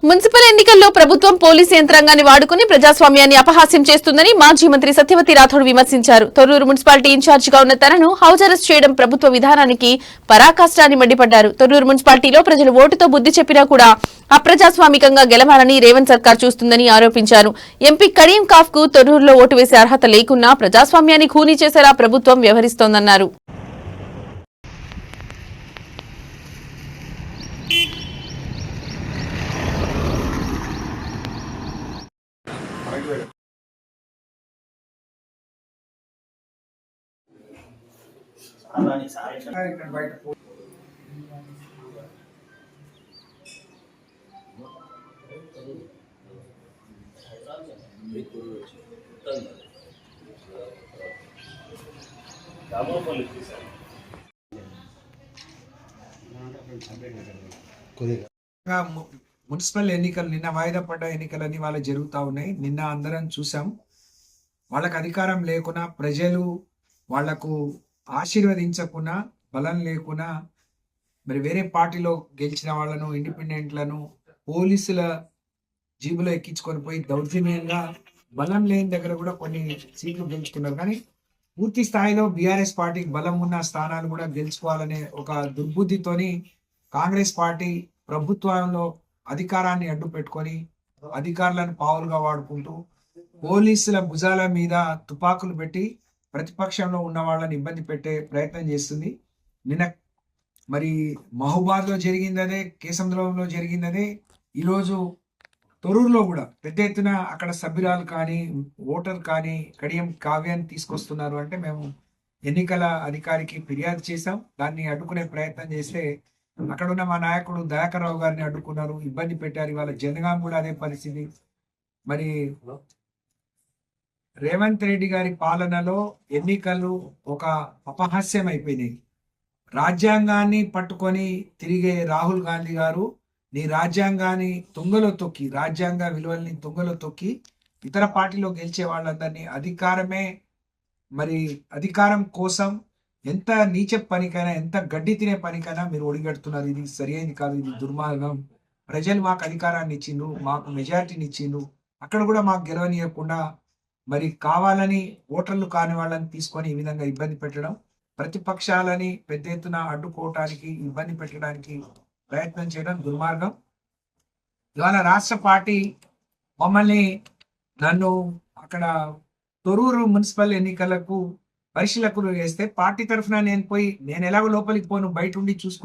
Municipal ఎన్నికల్లో ప్రభుత్వం police యంత్రాంగాన్ని వాడుకుని ప్రజాస్వామ్యాన్ని అపహాస్యం చేస్తుందని మాజీ మంత్రి సత్యవతి రాథోడ్ విమర్శించారు. తొర్రూరు మున్సిపాలిటీ ఇన్ఛార్జిగా ఉన్న తనను హౌస్ అరెస్ట్ చేయడం ప్రభుత్వ విధానానికి పరాకాష్టాన్ని మండిపడ్డారు. తొర్రూరు మున్సిపాలిటీలో ప్రజలు ఓటుతో బుద్ధి చెప్పినా కూడా అప్రజాస్వామికంగా గెలవాలని రేవంత్ సర్కార్ చూస్తుందని ఆరోపించారు. ఎంపీ కరీం కాఫ్ కు తొర్రూరులో ఓటు వేసే అర్హత లేకున్నా ప్రజాస్వామ్యాన్ని ఖూనీ చేసేలా ప్రభుత్వం వ్యవహరిస్తోందన్నారు. మున్సిపల్ ఎన్నికలు నిన్న వాయిదా పడ్డ ఎన్నికలన్నీ వాళ్ళ జరుగుతూ ఉన్నాయి. నిన్న అందరం చూసాం. వాళ్ళకు అధికారం లేకున్నా, ప్రజలు వాళ్లకు ఆశీర్వదించకున్నా, బలం లేకున్నా, మరి వేరే పార్టీలో గెలిచిన వాళ్ళను, ఇండిపెండెంట్లను పోలీసుల జీబులో ఎక్కించుకొని పోయి దౌర్జన్యంగా బలం లేని దగ్గర కూడా కొన్ని సీట్లు గెలుచుకున్నారు. కానీ పూర్తి స్థాయిలో బీఆర్ఎస్ పార్టీకి బలం ఉన్న స్థానాలు కూడా గెలుచుకోవాలనే ఒక దుర్బుద్ధితోని కాంగ్రెస్ పార్టీ ప్రభుత్వంలో అధికారాన్ని అడ్డు పెట్టుకొని అధికారులను పావులుగా వాడుకుంటూ పోలీసుల భుజాల మీద తుపాకులు పెట్టి ప్రతిపక్షంలో ఉన్న వాళ్ళని ఇబ్బంది పెట్టే ప్రయత్నం చేస్తుంది. నిన్న మరి మహబూబాద్లో జరిగిందదే, కేసముద్రంలో జరిగిందదే, ఈరోజు తొర్రూరులో కూడా పెద్ద ఎత్తున అక్కడ సభ్యురాలు కానీ ఓటర్ కానీ కడియం కావ్యాన్ని తీసుకొస్తున్నారు. అంటే మేము ఎన్నికల అధికారికి ఫిర్యాదు చేశాం. దాన్ని అడ్డుకునే ప్రయత్నం చేస్తే అక్కడ ఉన్న మా నాయకుడు దయాకర్ రావు గారిని అడ్డుకున్నారు, ఇబ్బంది పెట్టారు. ఇవాళ జనగాం కూడా అదే పరిస్థితి. మరి రేవంత్ రెడ్డి గారి పాలనలో ఎన్నికలు ఒక అపహాస్యం అయిపోయినాయి. రాజ్యాంగాన్ని పట్టుకొని తిరిగే రాహుల్ గాంధీ గారు నీ రాజ్యాంగాన్ని తుంగలో తొక్కి, రాజ్యాంగ విలువల్ని తుంగలో తొక్కి ఇతర పార్టీలో గెలిచే వాళ్ళందరినీ అధికారం కోసం ఎంత నీచ పనికైనా, ఎంత గడ్డి తినే పనికైనా మీరు ఒడిగడుతున్నారు. ఇది సరి అయింది కాదు, ఇది దుర్మార్గం. ప్రజలు మాకు అధికారాన్ని ఇచ్చిండ్రు, మాకు మెజారిటీని ఇచ్చిండ్రు, అక్కడ కూడా మాకు గెలవనీయకుండా మరి కావాలని ఓటర్లు కాని వాళ్ళని తీసుకొని ఈ విధంగా ఇబ్బంది పెట్టడం, ప్రతిపక్షాలని పెద్ద ఎత్తున అడ్డుకోవటానికి, ఇబ్బంది పెట్టడానికి ప్రయత్నం చేయడం దుర్మార్గం. ఇవాళ రాష్ట్ర పార్టీ నన్ను అక్కడ తొర్రూరు మున్సిపల్ ఎన్నికలకు పరిశీలకులు చేస్తే పార్టీ తరఫున నేను ఎలాగో లోపలికి పోను, బయట ఉండి చూసుకుని